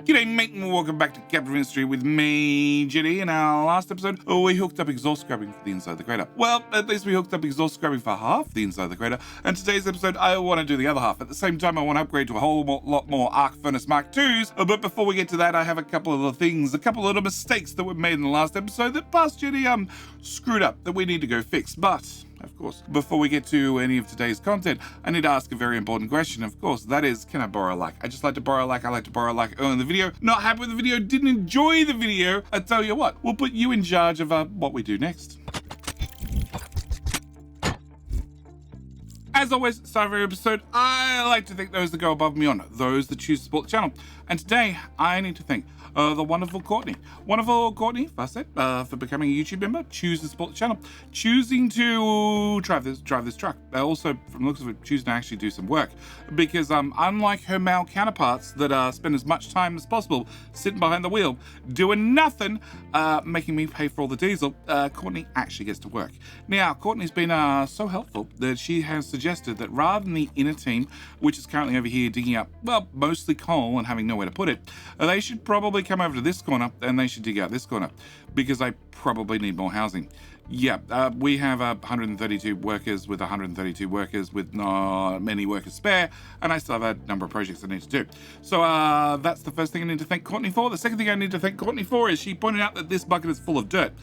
G'day mate and welcome back to Capital Industry with me, Jenny. In our last episode, we hooked up exhaust scrubbing for the inside of the crater. Well, at least we hooked up exhaust scrubbing for half the inside of the crater, and today's episode I want to do the other half. At the same time, I want to upgrade to a whole lot more Arc Furnace Mark IIs, but before we get to that, I have a couple of little things, a couple of little mistakes that were made in the last episode that past Jenny screwed up that we need to go fix. But of course, before we get to any of today's content, I need to ask a very important question. Of course, that is, can I borrow a like? I just like to borrow a like. I like to borrow a like early in the video. Not happy with the video, didn't enjoy the video. I tell you what, we'll put you in charge of what we do next. As always, start of every episode, I like to thank those that go above and beyond, those that choose to support the channel. And today, I need to thank the wonderful Courtney. Wonderful Courtney, for becoming a YouTube member, choose to support the channel, choosing to drive this truck. Also, from the looks of it, choosing to actually do some work. Because unlike her male counterparts that spend as much time as possible sitting behind the wheel, doing nothing, making me pay for all the diesel, Courtney actually gets to work. Now, Courtney's been so helpful that she has suggested that rather than the inner team, which is currently over here digging up, well, mostly coal and having nowhere to put it, they should probably come over to this corner and they should dig out this corner because I probably need more housing. Yeah, we have 132 workers with 132 workers with not many workers spare, and I still have a number of projects I need to do. So that's the first thing I need to thank Courtney for. The second thing I need to thank Courtney for is she pointed out that this bucket is full of dirt.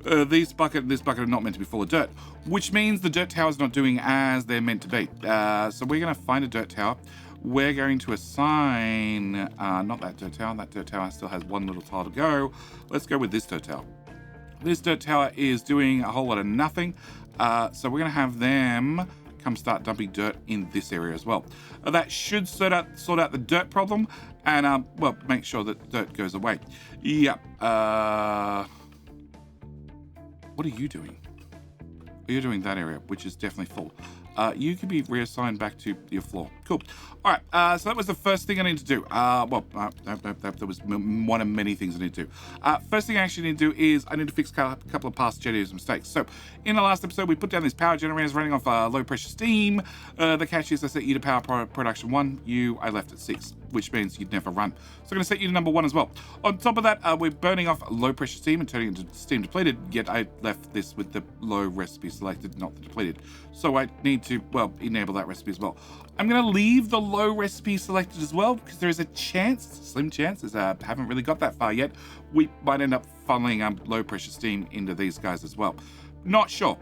This bucket are not meant to be full of dirt, which means the dirt tower is not doing as they're meant to be. So we're going to find a dirt tower. We're going to assign, not that dirt tower still has one little tile to go. Let's go with this dirt tower. This dirt tower is doing a whole lot of nothing. So we're going to have them come start dumping dirt in this area as well. That should sort out the dirt problem and, well, make sure that dirt goes away. Yeah. What are you doing? You're doing that area, which is definitely full. You can be reassigned back to your floor. Cool. All right, so that was the first thing I need to do. That was one of many things I need to do. First thing I actually need to do is I need to fix a couple of past Jenny's mistakes. So in the last episode, we put down these power generators running off low pressure steam. The catch is I set you to power production 1. I left at 6, which means you'd never run. So I'm going to set you to number 1 as well. On top of that, we're burning off low pressure steam and turning it into steam depleted, yet I left this with the low recipe selected, not the depleted. So I need to, well, enable that recipe as well. I'm going to leave the low recipe selected as well because there is a chance, slim chance, as I haven't really got that far yet, we might end up funneling low pressure steam into these guys as well. Not sure.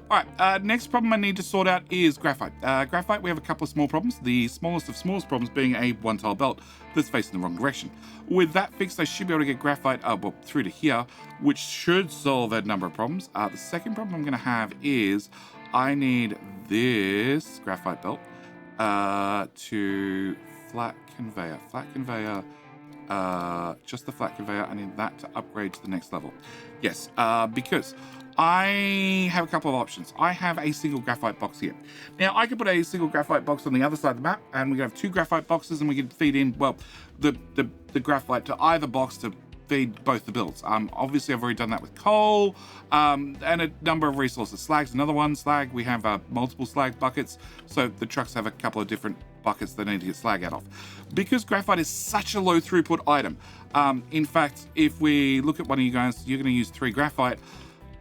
All right, next problem I need to sort out is graphite. Graphite, we have a couple of small problems. The smallest of smallest problems being a one-tile belt that's facing the wrong direction. With that fixed, I should be able to get graphite through to here, which should solve a number of problems. The second problem I'm going to have is I need this graphite belt to flat conveyor, just the flat conveyor. I need that to upgrade to the next level. Yes, because I have a couple of options. I have a single graphite box here. Now, I could put a single graphite box on the other side of the map, and we could have 2 graphite boxes, and we could feed in, well, the graphite to either box to feed both the builds. Obviously, I've already done that with coal and a number of resources. Slag's another one. Slag, we have multiple slag buckets, so the trucks have a couple of different buckets they need to get slag out of. Because graphite is such a low throughput item, in fact, if we look at one of you guys, you're going to use 3 graphite.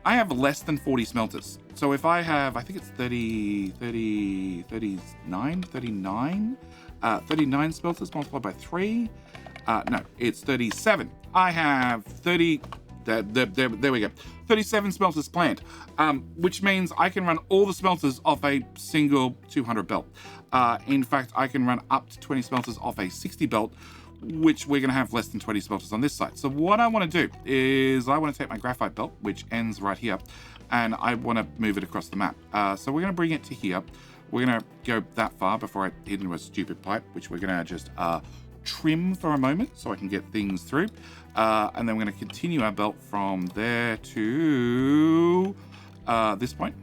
I have less than 40 smelters. So if I have, I think it's 39 smelters multiplied by 3. No, it's 37. I have 30, there we go. 37 smelters planned, which means I can run all the smelters off a single 200 belt. In fact, I can run up to 20 smelters off a 60 belt, which we're going to have less than 20 smelters on this side. So what I want to do is I want to take my graphite belt, which ends right here, and I want to move it across the map. So we're going to bring it to here. We're going to go that far before I hit into a stupid pipe, which we're going to just trim for a moment so I can get things through. And then we're going to continue our belt from there to this point.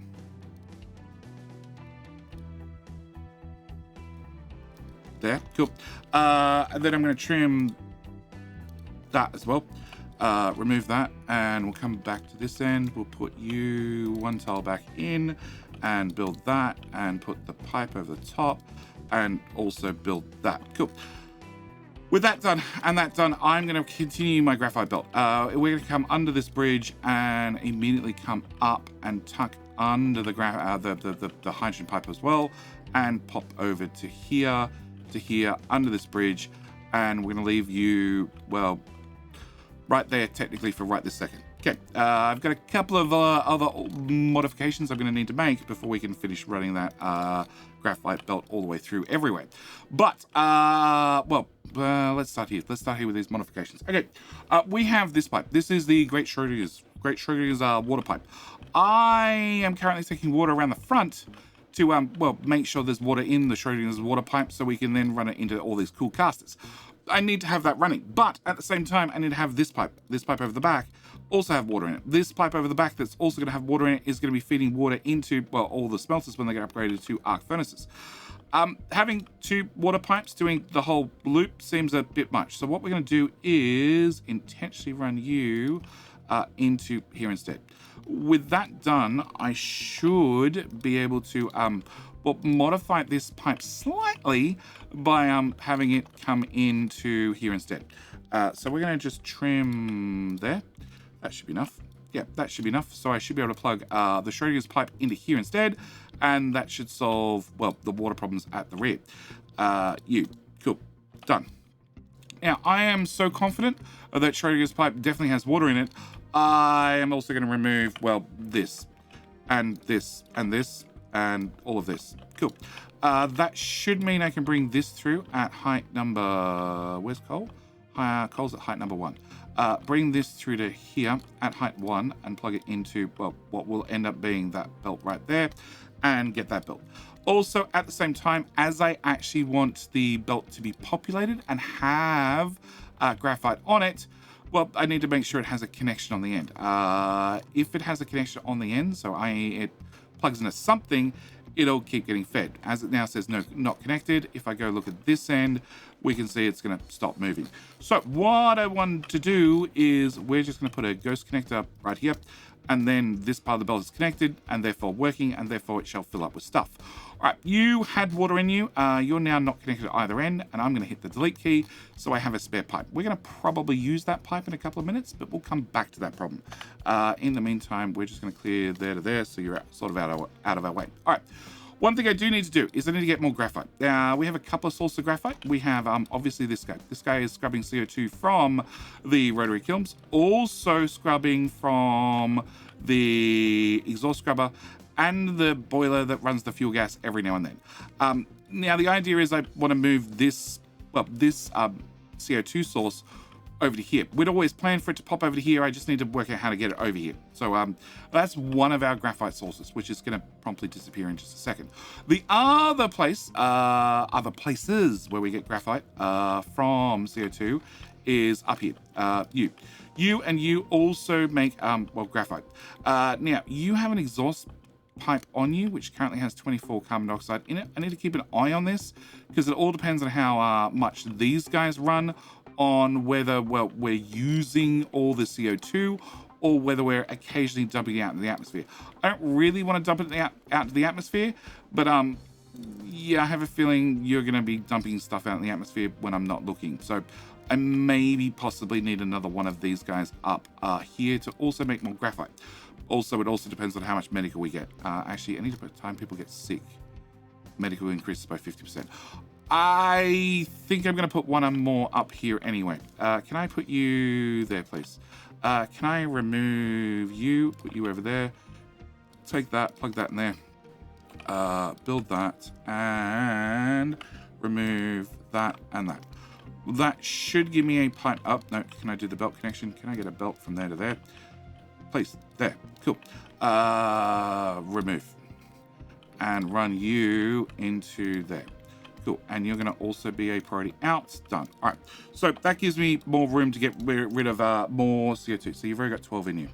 There, cool. And then I'm going to trim that as well. Remove that, and we'll come back to this end. We'll put you 1 tile back in and build that, and put the pipe over the top, and also build that. Cool. With that done and that done, I'm going to continue my graphite belt. We're going to come under this bridge and immediately come up and tuck under the hydrogen pipe as well, and pop over to here, under this bridge, and we're going to leave you, well, right there technically for right this second. Okay, I've got a couple of other modifications I'm going to need to make before we can finish running that graphite belt all the way through everywhere. But, let's start here. Let's start here with these modifications. Okay, we have this pipe. This is the Great Schrodinger's water pipe. I am currently taking water around the front to, make sure there's water in the Schrodinger's water pipe so we can then run it into all these cool casters. I need to have that running, but at the same time, I need to have this pipe over the back, also have water in it. This pipe over the back that's also going to have water in it is going to be feeding water into, well, all the smelters when they get upgraded to arc furnaces. Having two water pipes doing the whole loop seems a bit much. So what we're going to do is intentionally run you into here instead. With that done, I should be able to modify this pipe slightly by having it come into here instead. So we're going to just trim there. That should be enough. Yeah, that should be enough. So I should be able to plug the Schrodinger's pipe into here instead, and that should solve, well, the water problems at the rear. Cool, done. Now, I am so confident that Schrodinger's pipe definitely has water in it. I am also going to remove, well, this, and this, and this, and all of this. Cool. That should mean I can bring this through at height number... Where's Cole? Cole's at height number 1. Bring this through to here at height 1 and plug it into, well, what will end up being that belt right there, and get that built. Also, at the same time, as I actually want the belt to be populated and have graphite on it, well, I need to make sure it has a connection on the end. If it has a connection on the end, so it plugs into something, it'll keep getting fed. As it now says no, not connected, if I go look at this end, we can see it's going to stop moving. So what I want to do is we're just going to put a ghost connector right here, and then this part of the belt is connected and therefore working, and therefore it shall fill up with stuff. All right, you had water in you. You're now not connected at either end, and I'm going to hit the delete key so I have a spare pipe. We're going to probably use that pipe in a couple of minutes, but we'll come back to that problem. In the meantime, we're just going to clear there to there so you're sort of out of our way. All right. One thing I do need to do is I need to get more graphite. We have a couple of sources of graphite. We have obviously this guy. This guy is scrubbing CO2 from the rotary kilns, also scrubbing from the exhaust scrubber and the boiler that runs the fuel gas every now and then. Now the idea is I want to move this CO2 source over to here. We'd always planned for it to pop over to here. I just need to work out how to get it over here. So that's one of our graphite sources, which is going to promptly disappear in just a second. The other place, other places where we get graphite from CO2 is up here. You also make graphite. Now you have an exhaust pipe on you which currently has 24 carbon dioxide in it. I need to keep an eye on this because it all depends on how much these guys run, on whether, well, we're using all the CO2 or whether we're occasionally dumping it out into the atmosphere. I don't really want to dump it out to the atmosphere, but yeah, I have a feeling you're going to be dumping stuff out in the atmosphere when I'm not looking. So I maybe possibly need another one of these guys up here to also make more graphite. Also, it also depends on how much medical we get. Actually, I need to put time people get sick. Medical increases by 50%. I think I'm going to put one more up here anyway. Can I put you there, please? Can I remove you, put you over there, take that, plug that in there, build that, and remove that and that. That should give me a pipe up. No, can I do the belt connection? Can I get a belt from there to there? Please, there, cool. Remove. And run you into there. Cool, and you're going to also be a priority out. Done. All right, so that gives me more room to get rid of more CO2. So you've already got 12 in you.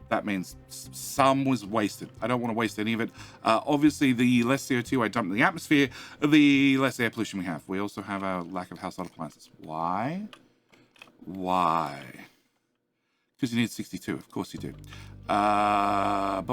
That means some was wasted. I don't want to waste any of it. Obviously, the less CO2 I dump in the atmosphere, the less air pollution we have. We also have a lack of household appliances. Why? Why? Because you need 62. Of course you do. That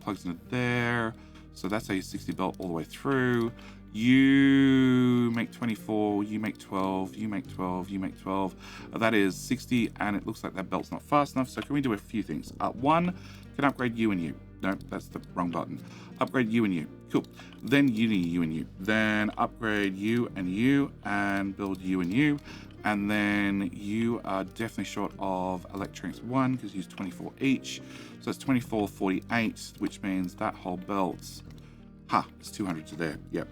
plugs into there. So that's a 60 belt all the way through. You make 24, you make 12, you make 12, you make 12. That is 60, and it looks like that belt's not fast enough, so can we do a few things? One, can upgrade you and you. No, that's the wrong button. Upgrade you and you. Cool. Then you and you. Then upgrade you and build you and you. And then you are definitely short of electronics 1 because you use 24 each. So that's 24, 48, which means that whole belt, it's 200 to there. Yep.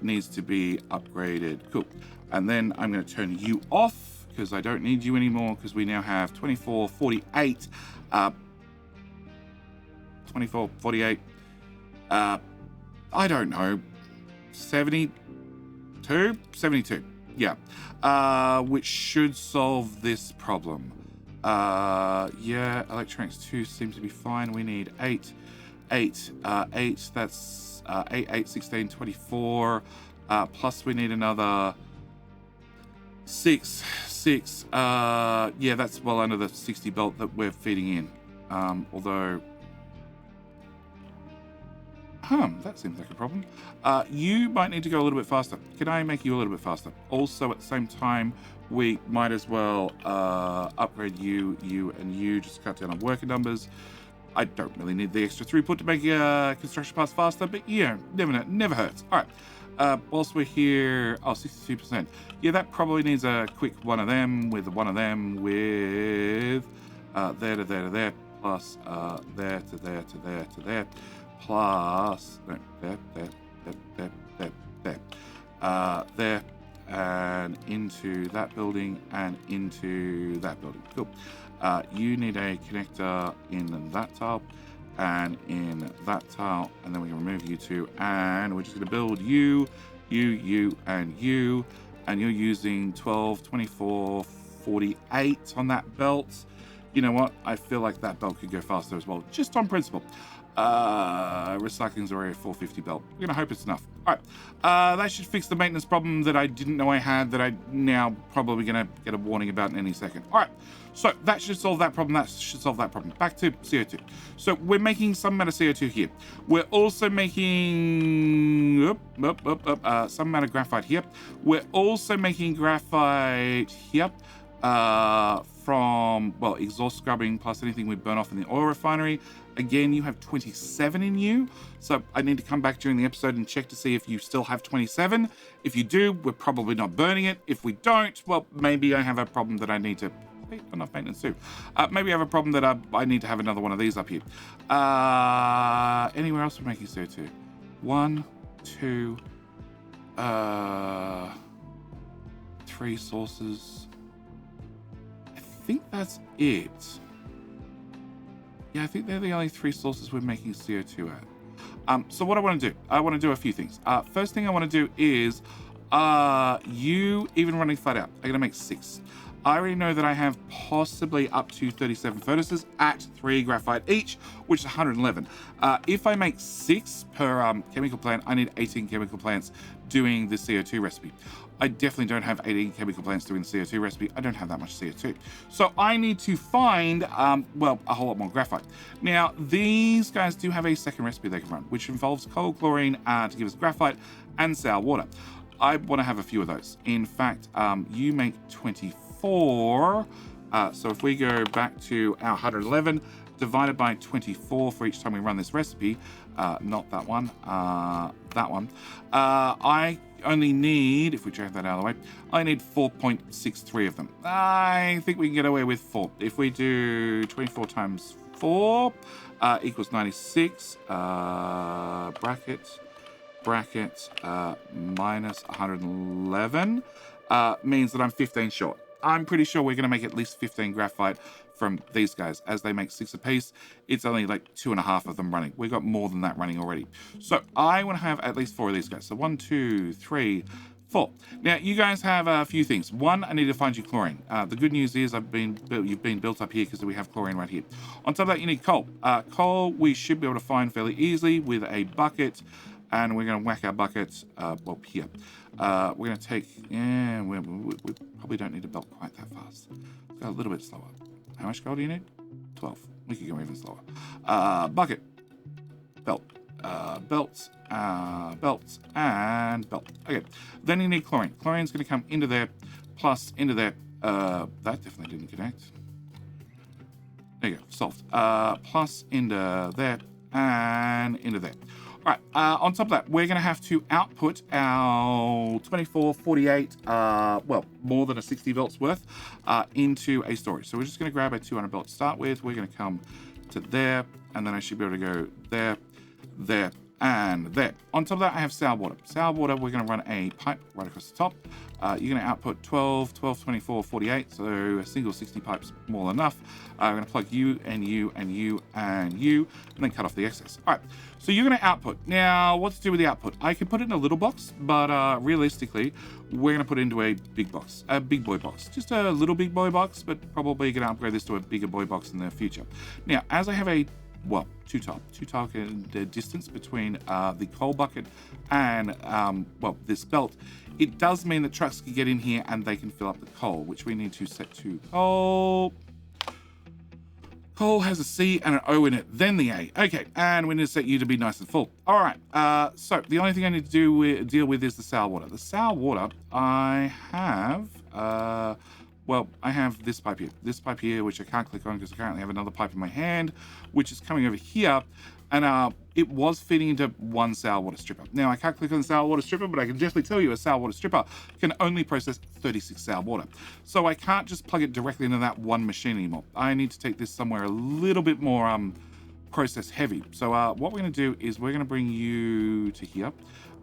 Needs to be upgraded. Cool. And then I'm going to turn you off because I don't need you anymore because we now have 24, 48. 24, 48. I don't know. 72? 72. Yeah. Which should solve this problem. Yeah, electronics 2 seems to be fine. We need 8. 8. That's 8, 8, 16, 24. Plus we need another 6. 6. Yeah, that's well under the 60 belt that we're feeding in. Although... that seems like a problem. You might need to go a little bit faster. Can I make you a little bit faster? Also, at the same time, we might as well upgrade you, and you, just to cut down on worker numbers. I don't really need the extra throughput to make construction parts faster, but yeah, never hurts. All right. Whilst we're here, 62%. Yeah, that probably needs a quick one of them with there to there to there, plus there to there to there to there. Plus there and into that building and into that building. Cool. You need a connector in that tile and in that tile, and then we can remove you two, and we're just going to build you, and you, and you're using 12, 24, 48 on that belt. You know what? I feel like that belt could go faster as well, just on principle. Recycling's already a 450 belt. We're gonna hope it's enough. All right, that should fix the maintenance problem that I didn't know I had, that I now probably gonna get a warning about in any second. All right, so that should solve that problem. That should solve that problem. Back to CO2. So we're making some amount of CO2 here. We're also making some amount of graphite here. We're also making graphite here. From, well, exhaust scrubbing plus anything we burn off in the oil refinery. Again, you have 27 in you, so I need to come back during the episode and check to see if you still have 27. If you do, we're probably not burning it. If we don't, well, maybe I have a problem that I need to... enough maintenance too. Maybe I have a problem that I need to have another one of these up here. Anywhere else we're making CO2? 1, 2, 3 sources. I think that's it. Yeah, I think they're the only 3 sources we're making CO2 at. So what I want to do, I want to do a few things. First thing I want to do is, you even running flat out, I'm going to make 6. I already know that I have possibly up to 37 furnaces at 3 graphite each, which is 111. If I make 6 per chemical plant, I need 18 chemical plants doing the CO2 recipe. I definitely don't have 18 chemical plants doing the CO2 recipe. I don't have that much CO2. So I need to find, well, a whole lot more graphite. Now, these guys do have a second recipe they can run, which involves coal chlorine to give us graphite and sour water. I want to have a few of those. In fact, you make 24. So if we go back to our 111, divided by 24 for each time we run this recipe, not that one, that one, I only need, if we drag that out of the way, I need 4.63 of them. I think we can get away with 4. If we do 24 times 4 equals 96, bracket, minus 111, means that I'm 15 short. I'm pretty sure we're going to make at least 15 graphite from these guys. As they make 6 apiece, it's only like 2.5 of them running. We've got more than that running already. So I want to have at least 4 of these guys. So 1, 2, 3, 4. Now, you guys have a few things. One, I need to find you chlorine. The good news is you've been built up here because we have chlorine right here. On top of that, you need coal. Coal we should be able to find fairly easily with a bucket. And we're going to whack our buckets, well, here. We're going to take, yeah, we probably don't need to belt quite that fast. Let's go a little bit slower. How much gold do you need? 12. We could go even slower. Bucket. Belt. belt, belt, and belt. Okay, then you need chlorine. Chlorine's going to come into there, plus into there. That definitely didn't connect. There you go, solved. Plus into there, and into there. All right, on top of that, we're going to have to output our 24, 48, well, more than a 60 volts worth into a storage. So we're just going to grab a 200 volt to start with. We're going to come to there, and then I should be able to go there, there, and there. On top of that, I have sour water. Sour water, we're going to run a pipe right across the top. You're going to output 12, 12, 24, 48, so a single 60 pipe's more than enough. I'm going to plug you, and you, and you, and you, and then cut off the excess. All right, so you're going to output. Now, what to do with the output? I can put it in a little box, but realistically, we're going to put it into a big box, a big boy box. Just a little big boy box, but probably going to upgrade this to a bigger boy box in the future. Now, as I have a two tile distance between the coal bucket and this belt, it does mean that trucks can get in here and they can fill up the coal, which we need to set to coal. Coal has a C and an O in it, then the A. Okay, and we need to set you to be nice and full. All right, so the only thing I need to deal with is the sour water. The sour water, I have, I have this pipe here, which I can't click on because I currently have another pipe in my hand, which is coming over here, and it was feeding into one sour water stripper. Now, I can't click on the sour water stripper, but I can definitely tell you a sour water stripper can only process 36 sour water. So I can't just plug it directly into that one machine anymore. I need to take this somewhere a little bit more process heavy. So what we're going to do is we're going to bring you to here,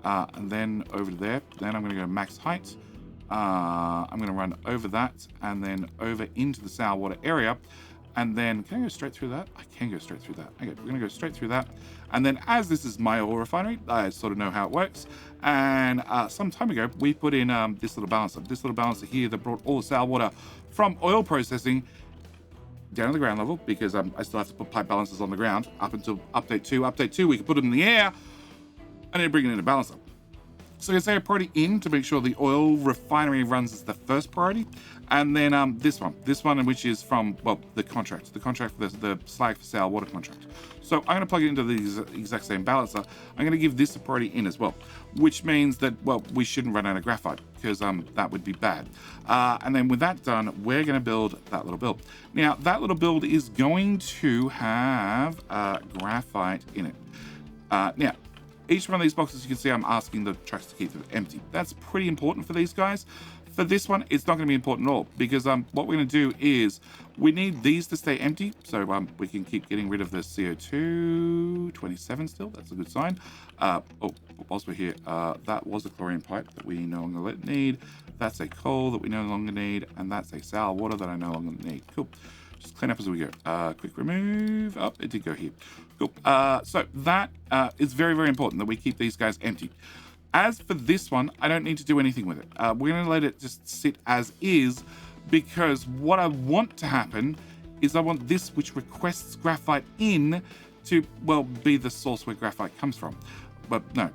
and then over to there. Then I'm going to go max height. I'm going to run over that and then over into the sour water area. And then, can I go straight through that? I can go straight through that. Okay, we're going to go straight through that. And then as this is my oil refinery, I sort of know how it works. And some time ago, we put in this little balancer. This little balancer here that brought all the sour water from oil processing down to the ground level, because I still have to put pipe balancers on the ground up until update 2. Update 2, we can put them in the air. I need to bring it in a balancer. So I say a priority in to make sure the oil refinery runs as the first priority. And then this one, which is from, the contract for the slag for sour water contract. So I'm going to plug it into the exact same balancer. I'm going to give this a priority in as well, which means that, we shouldn't run out of graphite because that would be bad. And then with that done, we're going to build that little build. Now, that little build is going to have graphite in it. Now, each one of these boxes, you can see I'm asking the trucks to keep them empty. That's pretty important for these guys. For this one, it's not going to be important at all, because what we're going to do is we need these to stay empty, so we can keep getting rid of the CO2. 27 still, that's a good sign. Whilst we're here, that was a chlorine pipe that we no longer need. That's a coal that we no longer need, and that's a sour water that I no longer need. Cool. Just clean up as we go. Quick remove. Oh, it did go here. Cool. So that is very, very important that we keep these guys empty. As for this one, I don't need to do anything with it. We're going to let it just sit as is, because what I want to happen is I want this, which requests graphite in, to, be the source where graphite comes from. But no,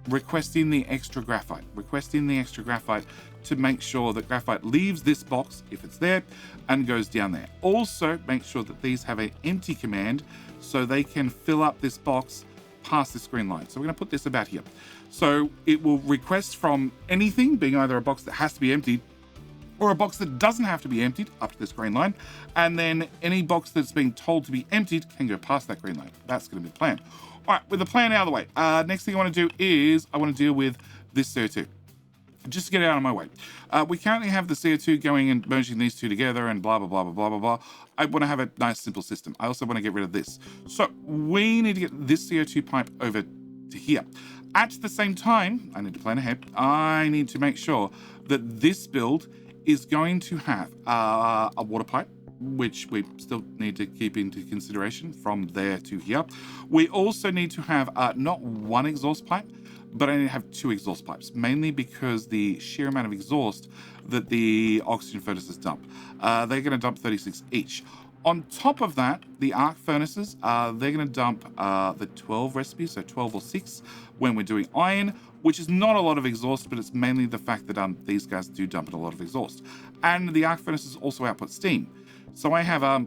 requesting the extra graphite. Requesting the extra graphite to make sure that graphite leaves this box, if it's there, and goes down there. Also, make sure that these have an empty command so they can fill up this box past this green line. So we're going to put this about here. So it will request from anything, being either a box that has to be emptied or a box that doesn't have to be emptied, up to this green line. And then any box that's being told to be emptied can go past that green line. That's going to be the plan. All right, with the plan out of the way, next thing I want to do is I want to deal with this CO2. Just to get it out of my way. We currently have the CO2 going and merging these two together and blah, blah, blah, blah, blah, blah, blah. I want to have a nice, simple system. I also want to get rid of this. So we need to get this CO2 pipe over to here. At the same time, I need to plan ahead. I need to make sure that this build is going to have a water pipe, which we still need to keep into consideration from there to here. We also need to have not one exhaust pipe, but I need to have 2 exhaust pipes, mainly because the sheer amount of exhaust that the oxygen furnaces dump. They're going to dump 36 each. On top of that, the arc furnaces, they're going to dump the 12 recipes, so 12 or 6 when we're doing iron, which is not a lot of exhaust, but it's mainly the fact that these guys do dump a lot of exhaust. And the arc furnaces also output steam. So I have,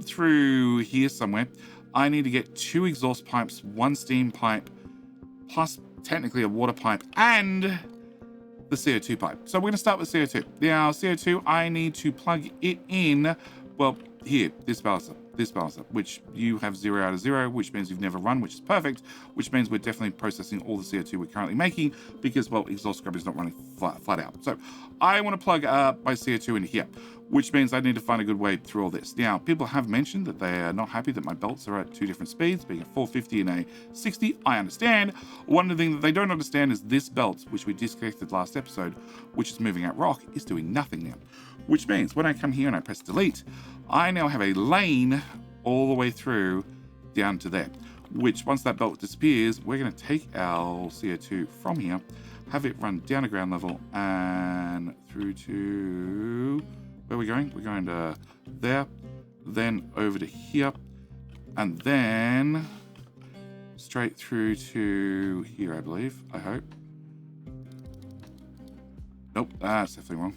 through here somewhere, I need to get 2 exhaust pipes, 1 steam pipe, plus technically a water pipe, and the CO2 pipe. So we're going to start with CO2. Now, CO2, I need to plug it in, well, here, this balancer, which you have 0 out of 0, which means you've never run, which is perfect, which means we're definitely processing all the CO2 we're currently making because, well, exhaust scrubber is not running flat out. So I want to plug my CO2 in here, which means I need to find a good way through all this. Now, people have mentioned that they are not happy that my belts are at 2 different speeds, being a 450 and a 60. I understand. One of the things that they don't understand is this belt, which we disconnected last episode, which is moving out rock, is doing nothing now. Which means when I come here and I press delete, I now have a lane all the way through down to there, which once that belt disappears, we're going to take our CO2 from here, have it run down to ground level and through to, where are we going? We're going to there, then over to here, and then straight through to here, I believe, I hope. Nope, that's definitely wrong.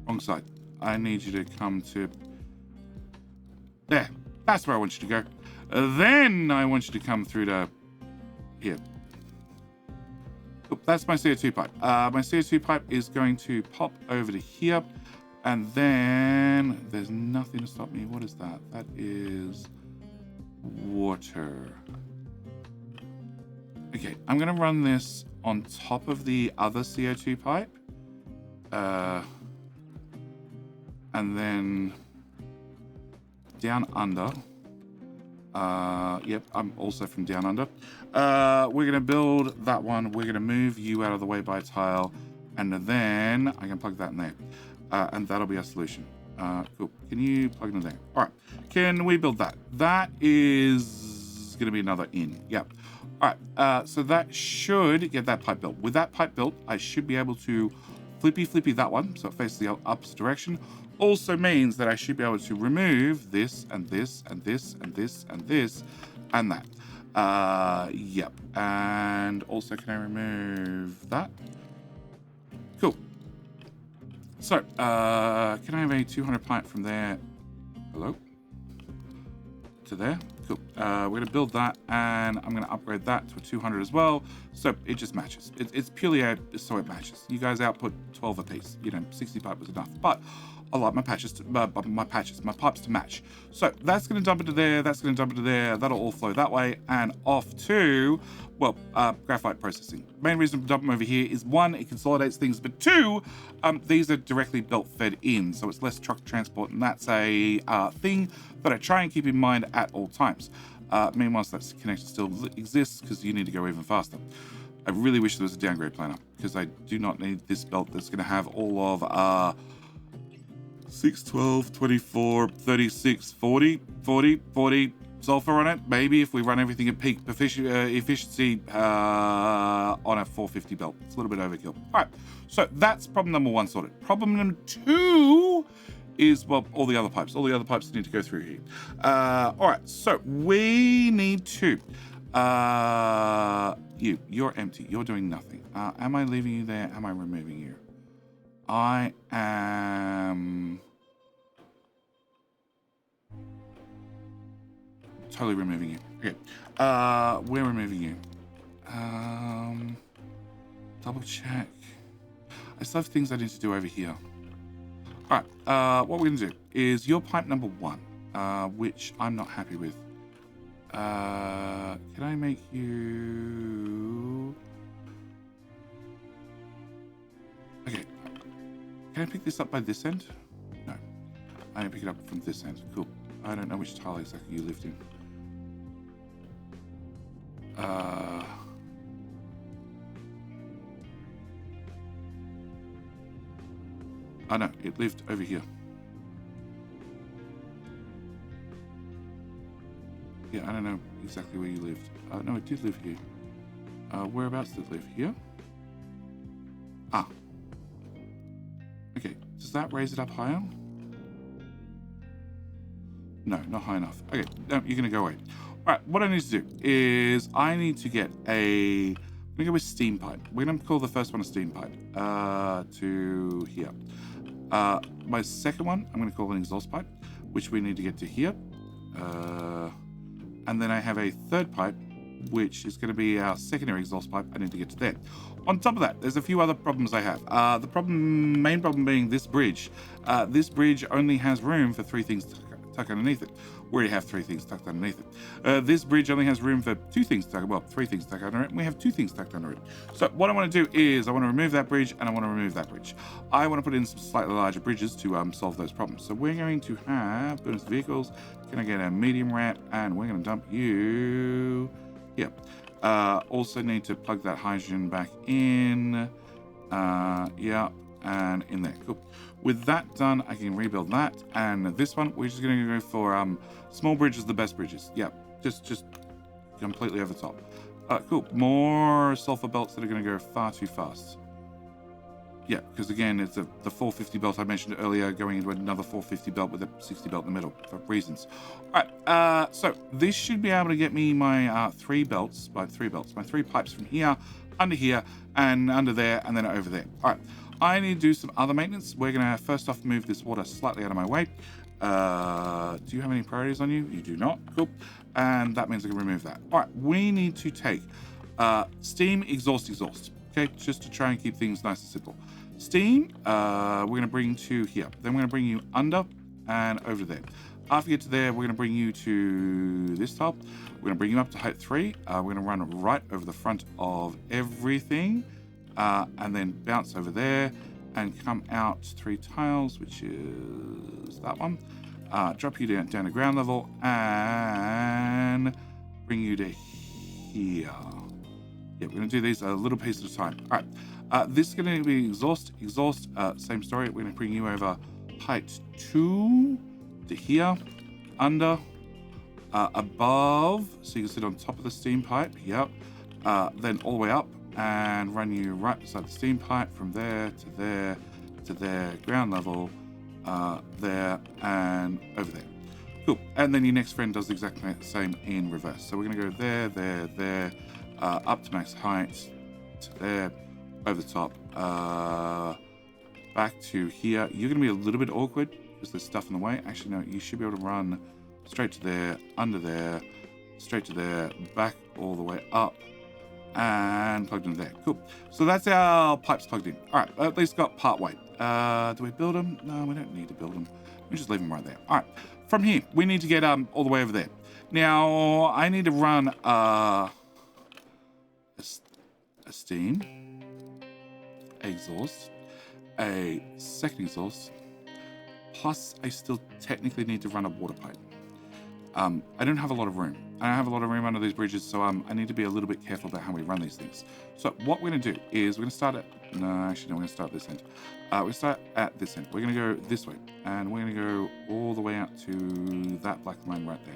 Wrong side. I need you to come to there. That's where I want you to go. Then I want you to come through to here. That's my CO2 pipe. My CO2 pipe is going to pop over to here, and then there's nothing to stop me. What is that? That is water. Okay, I'm going to run this on top of the other CO2 pipe. And then down under. Yep, I'm also from down under. We're going to build that one. We're going to move you out of the way by a tile. And then I can plug that in there. And that'll be our solution. Cool. Can you plug it in there? All right. Can we build that? That is going to be another in. Yep. All right. So that should get that pipe built. With that pipe built, I should be able to flippy that one. So it faces the opposite direction. Also means that I should be able to remove this and this and this and this and this and that. Yep. And also, can I remove that? Cool. So, can I have a 200 pipe from there? Hello? To there? Cool. We're going to build that, and I'm going to upgrade that to a 200 as well. So it just matches. It's purely so it matches. You guys output 12 apiece. 60 pipe was enough. But I like my pipes to match. So that's going to dump into there. That's going to dump into there. That'll all flow that way and off to, well, graphite processing. Main reason to dump them over here is 1, it consolidates things, but 2, these are directly belt fed in, so it's less truck transport, and that's a thing that I try and keep in mind at all times. Meanwhile, that connection still exists because you need to go even faster. I really wish there was a downgrade planner because I do not need this belt that's going to have all of 6, 12, 24, 36, 40 sulfur on it. Maybe if we run everything at peak efficiency on a 450 belt. It's a little bit overkill. All right, so that's problem number 1 sorted. Problem number 2 is, well, all the other pipes. All the other pipes need to go through here. All right, so we need to... you're empty. You're doing nothing. Am I leaving you there? Am I removing you? I am... totally removing you. Okay. We're removing you. Double check. I still have things I need to do over here. All right. What we're going to do is your pipe number 1, which I'm not happy with. Can I make you... Okay. Can I pick this up by this end? No. I can pick it up from this end. Cool. I don't know which tile exactly you lived in. I know, it lived over here. Yeah, I don't know exactly where you lived. No, it did live here. Whereabouts did it live? Here? Ah. Okay, does that raise it up higher? No, not high enough. Okay, no, you're gonna go away. All right, what I need to do is I need to get a... I'm gonna go with steam pipe. We're gonna call the first one a steam pipe. To here. My second one, I'm gonna call an exhaust pipe, which we need to get to here. And then I have a third pipe, which is going to be our secondary exhaust pipe. I need to get to there. On top of that, there's a few other problems I have. The main problem being this bridge. This bridge only has room for 3 things tucked underneath it. We already have 3 things tucked underneath it. This bridge only has room for 3 things tucked under it, and we have 2 things tucked under it. So what I want to do is I want to remove that bridge, and I want to remove that bridge. I want to put in some slightly larger bridges to solve those problems. So we're going to have bonus vehicles. Can I get a medium ramp? And we're going to dump you here. Also need to plug that hydrogen back in. Yeah, and in there. Cool. With that done, I can rebuild that. And this one, we're just going to go for small bridges, the best bridges. Yeah, just completely over the top. Cool. More sulfur belts that are going to go far too fast. Yeah, because again, it's the 450 belt I mentioned earlier going into another 450 belt with a 60 belt in the middle for reasons. All right, so this should be able to get me my 3 pipes from here, under here, and under there, and then over there. All right, I need to do some other maintenance. We're going to first off move this water slightly out of my way. Do you have any priorities on you? You do not. Cool. And that means I can remove that. All right, we need to take steam, exhaust. Okay, just to try and keep things nice and simple. Steam, we're going to bring to here. Then we're going to bring you under and over there. After you get to there, we're going to bring you to this top. We're going to bring you up to height 3. We're going to run right over the front of everything. And then bounce over there and come out 3 tiles, which is that one. Drop you down to ground level and bring you to here. Yeah, we're going to do these a little piece at a time. All right, this is going to be exhaust, same story. We're going to bring you over height 2 to here, under, above, so you can sit on top of the steam pipe, yep. Then all the way up and run you right beside the steam pipe from there to there to there, ground level, there and over there. Cool, and then your next friend does exactly the same in reverse. So we're going to go there, up to max height, to there, over the top, back to here. You're going to be a little bit awkward because there's stuff in the way. Actually, no, you should be able to run straight to there, under there, straight to there, back all the way up, and plugged in there. Cool. So that's our pipes plugged in. All right, at least got part way. Do we build them? No, we don't need to build them. We just leave them right there. All right, from here, we need to get all the way over there. Now, I need to run a steam, exhaust, a second exhaust, plus I still technically need to run a water pipe. I don't have a lot of room. I don't have a lot of room under these bridges, so I need to be a little bit careful about how we run these things. So what we're going to do is we're going to start at... No, actually, no, we're going to start at this end. We start at this end. We're going to go this way, and we're going to go all the way out to that black line right there.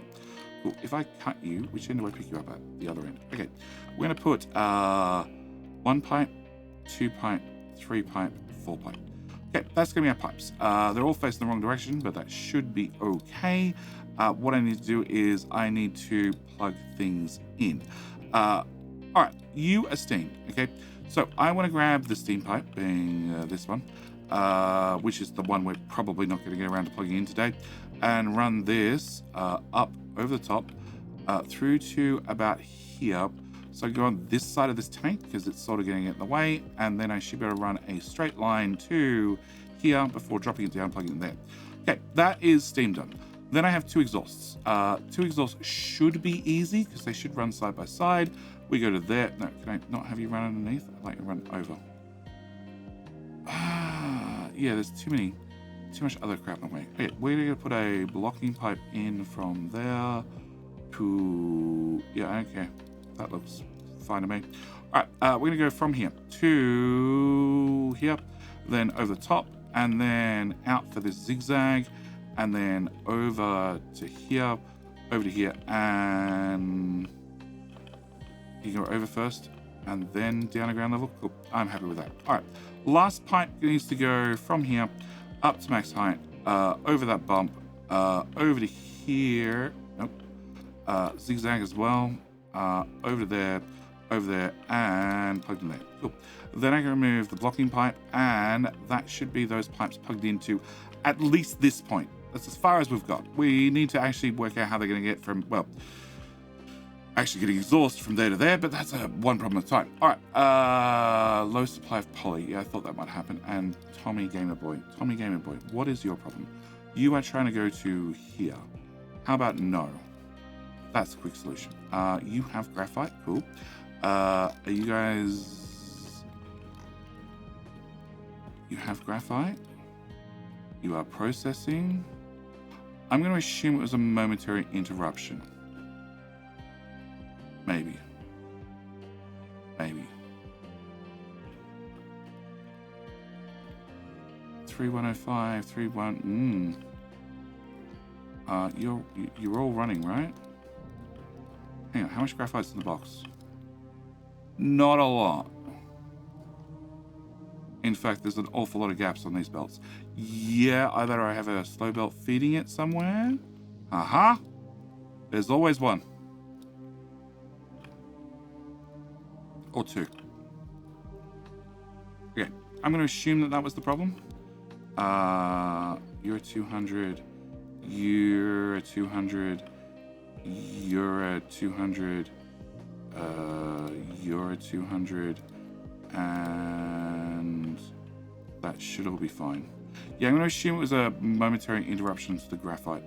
Cool. If I cut you, which end do I pick you up at? The other end. Okay. We're going to put 1 pipe, 2 pipe, 3 pipe, 4 pipe. Okay, that's going to be our pipes. They're all facing the wrong direction, but that should be okay. What I need to do is I need to plug things in. All right, you are steam, okay? So I want to grab the steam pipe, being this one, which is the one we're probably not going to get around to plugging in today, and run this up over the top through to about here. So I go on this side of this tank because it's sort of getting in the way, and then I should be able to run a straight line to here before dropping it down, plugging it there. Okay, that is steam done. Then I have 2 exhausts. 2 exhausts should be easy because they should run side by side. We go to there. No, can I not have you run underneath? I'd like to run over. Yeah, there's too much other crap in the way. Okay, we're going to put a blocking pipe in from there to... Yeah, okay. That looks fine to me. All right, we're going to go from here to here, then over the top, and then out for this zigzag, and then over to here, and you go over first, and then down to ground level. Cool, I'm happy with that. All right, last pipe needs to go from here up to max height, over that bump, over to here, nope, zigzag as well, over there, and plugged in there. Cool. Then I can remove the blocking pipe, and that should be those pipes plugged into at least this point. That's as far as we've got. We need to actually work out how they're going to get from, well, actually getting exhaust from there to there, but that's one problem at a time. All right, low supply of poly. Yeah, I thought that might happen. And Tommy Gamer Boy, what is your problem? You are trying to go to here. How about no? That's a quick solution. You have graphite, cool. Are you guys... You have graphite? You are processing? I'm going to assume it was a momentary interruption. Maybe. 3105, 31. You're all running, right? Hang on, how much graphite's in the box? Not a lot. In fact, there's an awful lot of gaps on these belts. Yeah, either I have a slow belt feeding it somewhere. There's always one. Or two. Okay, I'm going to assume that was the problem. You're a 200. You're a 200. You're a 200. You're a 200. And that should all be fine. Yeah, I'm going to assume it was a momentary interruption to the graphite.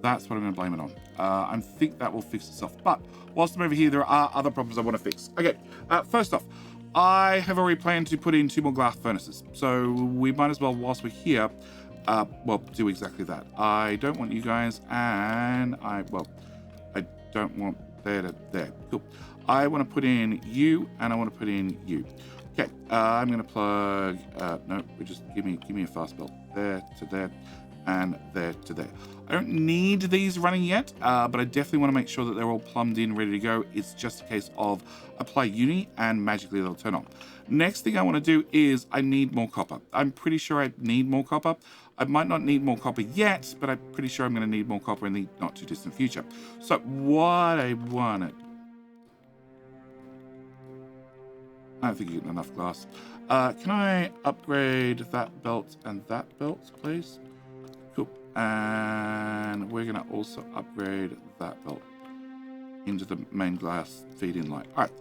That's what I'm going to blame it on. I think that will fix itself. But whilst I'm over here, there are other problems I want to fix. Okay, first off, I have already planned to put in 2 more glass furnaces. So we might as well, whilst we're here, well, do exactly that. I don't want you guys, and I don't want there to there. Cool. I want to put in you, and I want to put in you. Okay, I'm going to plug, no, just give me a fast belt. There to there, and there to there. I don't need these running yet, but I definitely want to make sure that they're all plumbed in, ready to go. It's just a case of apply uni, and magically they'll turn on. Next thing I want to do is I need more copper. I'm pretty sure I need more copper. I might not need more copper yet, but I'm pretty sure I'm going to need more copper in the not too distant future. So what I want to... I don't think you're getting enough glass. Can I upgrade that belt and that belt, please? Cool. And we're going to also upgrade that belt into the main glass feed-in light. All right.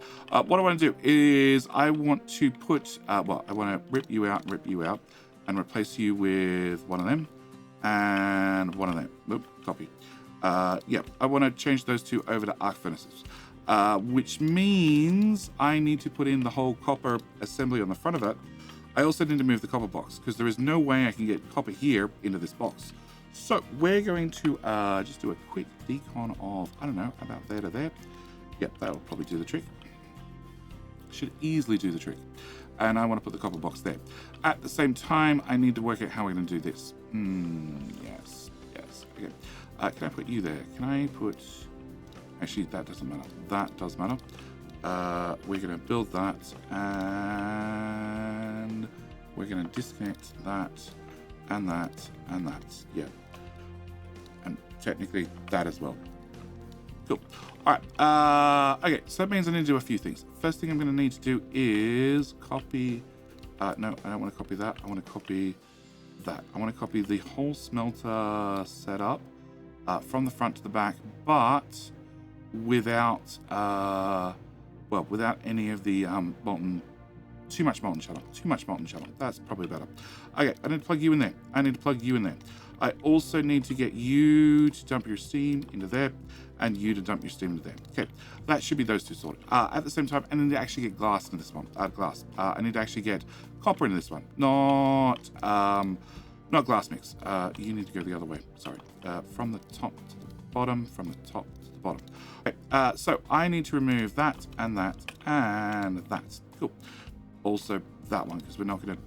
What I want to do is I want to put, I want to rip you out, and replace you with one of them and one of them. Oop, copy. Yeah, I want to change those two over to arc furnaces. Which means I need to put in the whole copper assembly on the front of it. I also need to move the copper box because there is no way I can get copper here into this box. So we're going to just do a quick decon of, I don't know, about there to there. Yep, that'll probably do the trick. Should easily do the trick. And I want to put the copper box there. At the same time, I need to work out how we're going to do this. Yes. Okay. Can I put you there? Can I put... Actually, that doesn't matter. That does matter. We're going to build that, and we're going to disconnect that, and that, and that. Yeah. And technically, that as well. Cool. All right. Okay, so that means I need to do a few things. First thing I'm going to need to do is copy... no, I don't want to copy that. I want to copy that. I want to copy the whole smelter setup from the front to the back, but... without without any of the molten, too much molten shuttle. That's probably better. Okay, I need to plug you in there. I also need to get you to dump your steam into there, and you to dump your steam into there. Okay, that should be those two sorted. At the same time, I need to actually get glass into this one. I need to actually get copper into this one. Not glass mix. You need to go the other way. Sorry. From the top to the bottom. Bottom. Okay, so I need to remove that and that and that. Cool. Also that one, because we're not going to...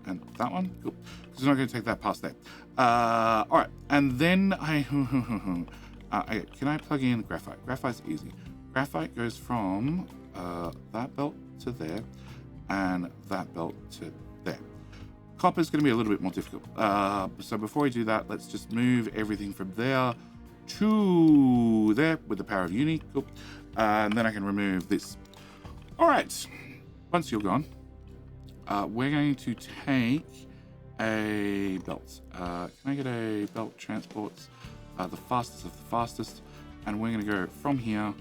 And that one? Cool. Because we're not going to take that past there. All right. And then I... okay, can I plug in graphite? Graphite's easy. Graphite goes from that belt to there and that belt to there. Copper's going to be a little bit more difficult. So before we do that, let's just move everything from there to there with the power of uni. Cool. And then I can remove this. All right. Once you're gone, we're going to take a belt. Can I get a belt transports? The fastest of the fastest. And we're going to go from here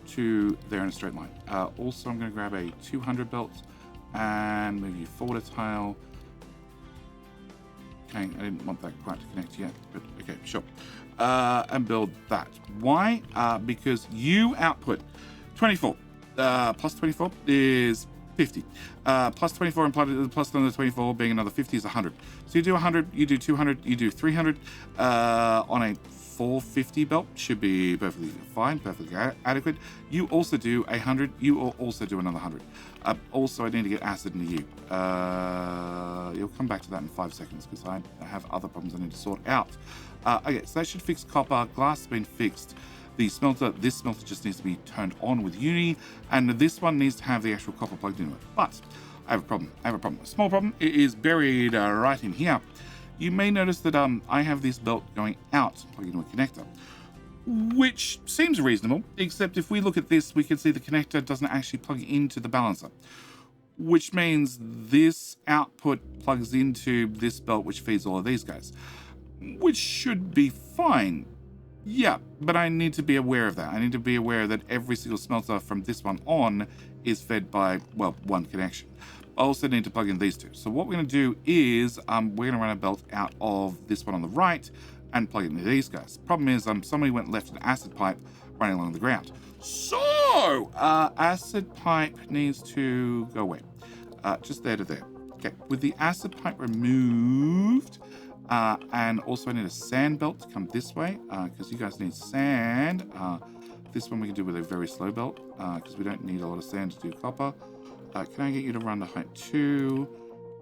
to there in a straight line. Also, I'm going to grab a 200 belt and move you forward a tile. Okay, I didn't want that quite to connect yet, but okay, sure. And build that. Why? Because you output 24. Plus 24 is 50. Plus 24 and plus another 24 being another 50 is 100. So you do 100, you do 200, you do 300 on a 450 belt. Should be perfectly fine, perfectly adequate. You also do 100, you will also do another 100. Also, I need to get acid into you. You'll come back to that in 5 seconds because I have other problems I need to sort out. Okay, so that should fix copper. Glass has been fixed. This smelter just needs to be turned on with Uni, and this one needs to have the actual copper plugged into it. But I have a problem. A small problem. It is buried right in here. You may notice that I have this belt going out, plugged into a connector, which seems reasonable, except if we look at this, we can see the connector doesn't actually plug into the balancer, which means this output plugs into this belt, which feeds all of these guys, which should be fine. Yeah, but I need to be aware of that. I need to be aware that every single smelter from this one on is fed by, well, one connection. I also need to plug in these two. So what we're going to do is we're going to run a belt out of this one on the right and plug it into these guys. Problem is somebody went left an acid pipe running along the ground. So acid pipe needs to go away. Just there to there. Okay, with the acid pipe removed, and also I need a sand belt to come this way because you guys need sand. This one we can do with a very slow belt because we don't need a lot of sand to do copper. Can I get you to run to height 2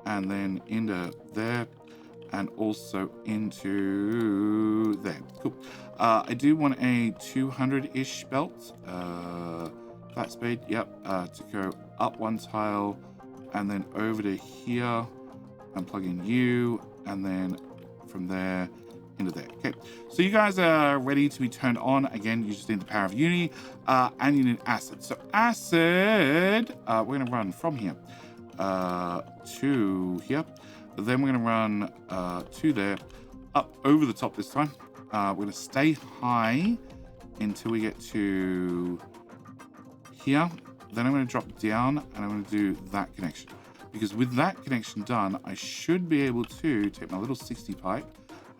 and then into there and also into there? Cool. I do want a 200-ish belt. Flat speed, yep. To go up one tile and then over to here and plug in you and then from there into there. Okay, so you guys are ready to be turned on. Again, you just need the power of Uni and you need acid. So acid, we're going to run from here to here. Then we're going to run to there, up over the top this time. We're going to stay high until we get to here. Then I'm going to drop down and I'm going to do that connection. Because with that connection done, I should be able to take my little 60 pipe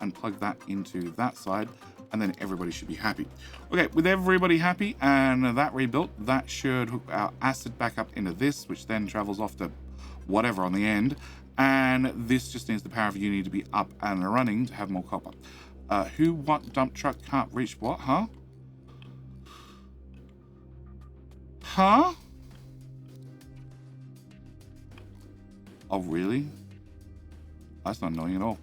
and plug that into that side, and then everybody should be happy. Okay, with everybody happy and that rebuilt, that should hook our acid back up into this, which then travels off to whatever on the end, and this just needs the power of Uni to be up and running to have more copper. What dump truck can't reach what, huh? Huh? Oh, really? That's not annoying at all.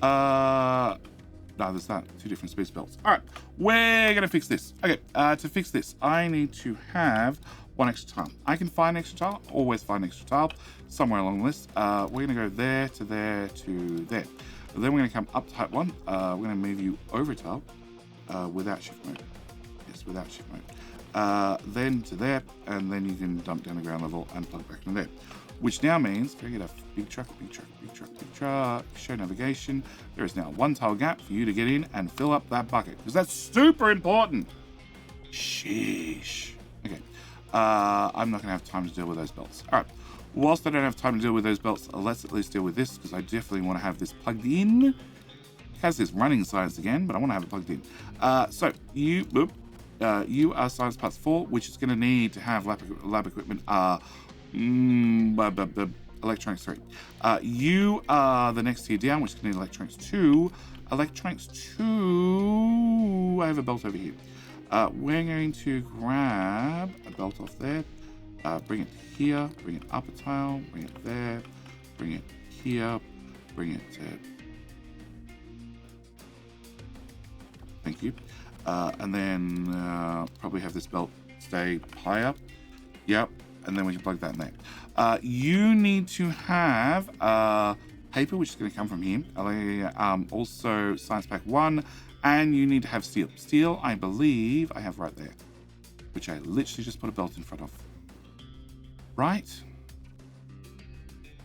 No, there's not. 2 different space belts. All right, we're going to fix this. Okay, to fix this, I need to have 1 extra tile. I can find an extra tile, always find an extra tile somewhere along the list. We're going to go there to there to there. Then we're going to come up to height 1. We're going to move you over tile without shift mode. Yes, without shift mode. Then to there, and then you can dump down the ground level and plug back in there. Which now means, can I get a big truck, show navigation. There is now 1 tile gap for you to get in and fill up that bucket, because that's super important. Sheesh. Okay, I'm not going to have time to deal with those belts. All right, whilst I don't have time to deal with those belts, let's at least deal with this, because I definitely want to have this plugged in. It has this running science again, but I want to have it plugged in. So you are science parts 4, which is going to need to have lab equipment. Electronics 3. You are the next tier down, which is going to need electronics 2. Electronics 2. I have a belt over here. We're going to grab a belt off there. Bring it here. Bring it up a tile. Bring it there. Bring it here. Bring it to. Thank you. And then probably have this belt stay higher. Yep. And then we can plug that in there. You need to have paper, which is going to come from here. Also, Science Pack 1. And you need to have steel. Steel, I believe, I have right there. Which I literally just put a belt in front of. Right?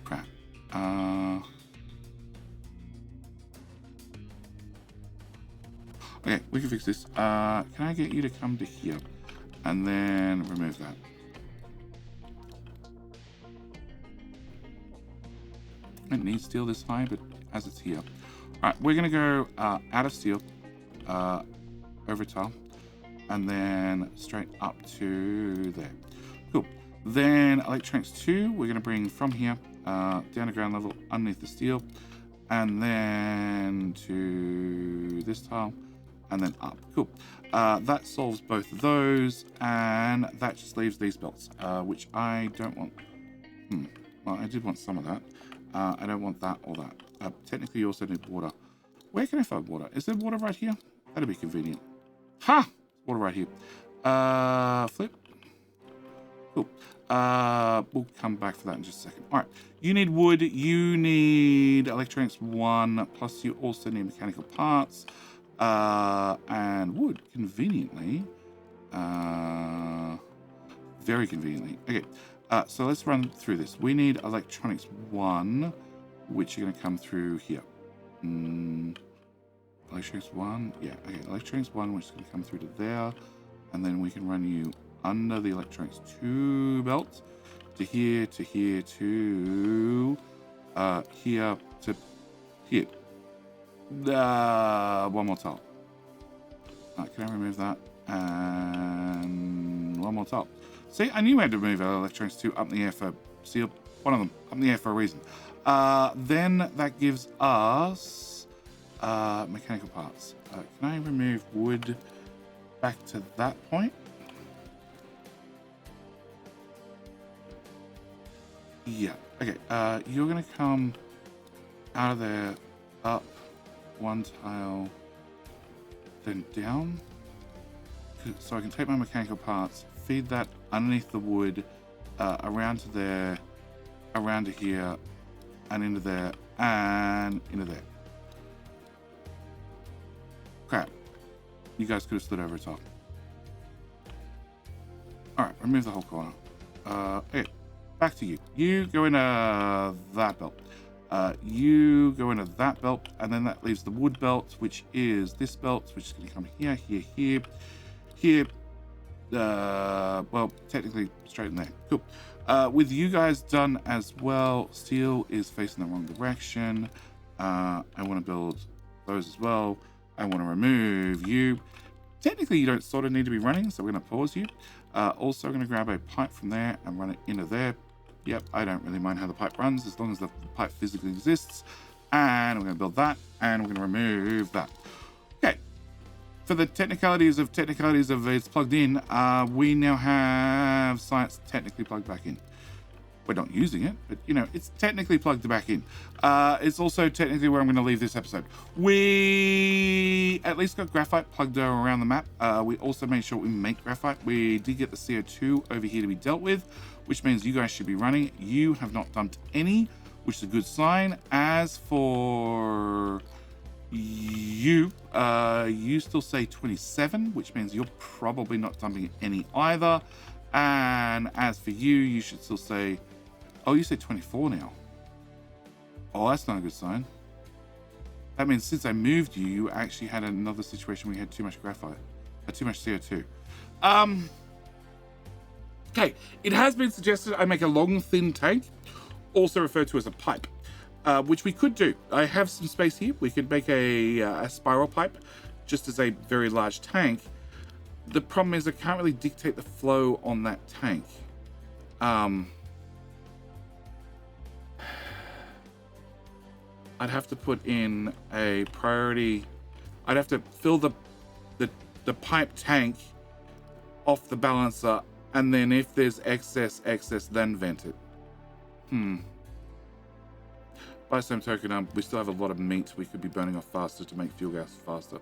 Crap. Okay, we can fix this. Can I get you to come to here? And then remove that. It needs steel this high, but as it's here. All right, we're going to go out of steel, over tile, and then straight up to there. Cool. Then electronics 2, we're going to bring from here down to ground level underneath the steel, and then to this tile, and then up. Cool. That solves both of those, and that just leaves these belts, which I don't want. Well, I did want some of that. I don't want that or that. Technically, you also need water. Where can I find water? Is there water right here? That'd be convenient. Ha! Water right here. Flip. Cool. We'll come back for that in just a second. All right. You need wood. You need electronics 1. Plus, you also need mechanical parts. And wood, conveniently. Very conveniently. Okay. So let's run through this. We need electronics 1, which are going to come through here. Electronics 1, yeah, okay, electronics 1, which is going to come through to there, and then we can run you under the electronics 2 belt to here, to here, to here, to here. One more tile. Can I remove that? And one more tile. See, I knew I had to move electronics 2 up in the air for seal. One of them up in the air for a reason. Then that gives us mechanical parts. Can I remove wood back to that point? Yeah. Okay. You're gonna come out of there, up one tile, then down. So I can take my mechanical parts, feed that underneath the wood, around to there, around to here, and into there, and into there. Crap. You guys could have slid over top. Alright, remove the whole corner. Okay, back to you. You go into that belt. You go into that belt, and then that leaves the wood belt, which is this belt, which is going to come here, here, here, here. Well, technically straight in there. Cool. With you guys done as well, steel is facing the wrong direction. I want to build those as well. I want to remove you. Technically, you don't sort of need to be running, so we're going to pause you. Also, I'm going to grab a pipe from there and run it into there. Yep, I don't really mind how the pipe runs as long as the pipe physically exists. And we're going to build that, and we're going to remove that. Okay. For the technicalities of it's plugged in, we now have science technically plugged back in. We're not using it, but you know, it's technically plugged back in. It's also technically where I'm going to leave this episode. We at least got graphite plugged around the map. We also made sure we make graphite. We did get the CO2 over here to be dealt with, which means you guys should be running. You have not dumped any, which is a good sign. As for you, you still say 27, which means you're probably not dumping any either. And as for you, you should still say, oh, you say 24 now. Oh, that's not a good sign. That means since I moved you, you actually had another situation where you had too much graphite, too much CO2. Okay, it has been suggested I make a long, thin tank, also referred to as a pipe, which we could do. I have some space here. We could make a spiral pipe, just as a very large tank. The problem is I can't really dictate the flow on that tank. I'd have to put in a priority. I'd have to fill the pipe tank off the balancer, and then if there's excess, then vent it. By the same token, we still have a lot of meat we could be burning off faster to make fuel gas faster.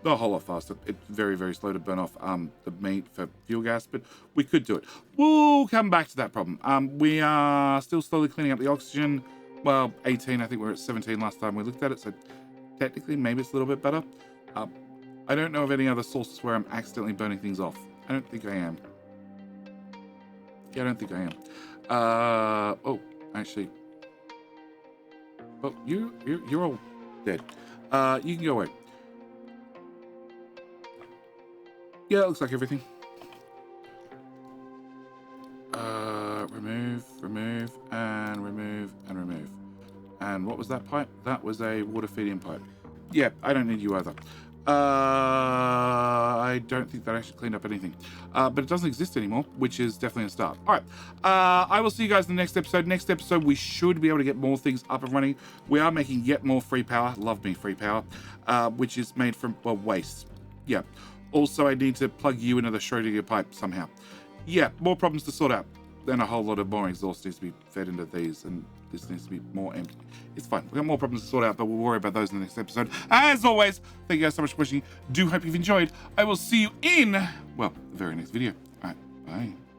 Not a whole lot faster. It's very, very slow to burn off the meat for fuel gas, but we could do it. We'll come back to that problem. We are still slowly cleaning up the oxygen. Well, 18, I think we were at 17 last time we looked at it, so technically maybe it's a little bit better. I don't know of any other sources where I'm accidentally burning things off. I don't think I am. Yeah, I don't think I am. Oh, actually. Oh, you're all dead. You can go away. Yeah, it looks like everything. Remove, and remove, and remove. And what was that pipe? That was a water feeding pipe. Yeah, I don't need you either. I don't think that actually cleaned up anything. But it doesn't exist anymore, which is definitely a start. All right. I will see you guys in the next episode. Next episode, we should be able to get more things up and running. We are making yet more free power. Love me free power. Which is made from, well, waste. Yeah. Also, I need to plug you into the Schrodinger pipe somehow. Yeah, more problems to sort out. Then a whole lot of more exhaust needs to be fed into these, and this needs to be more empty. It's fine. We've got more problems to sort out, but we'll worry about those in the next episode. As always, thank you guys so much for watching. Do hope you've enjoyed. I will see you in, well, the very next video. All right, bye.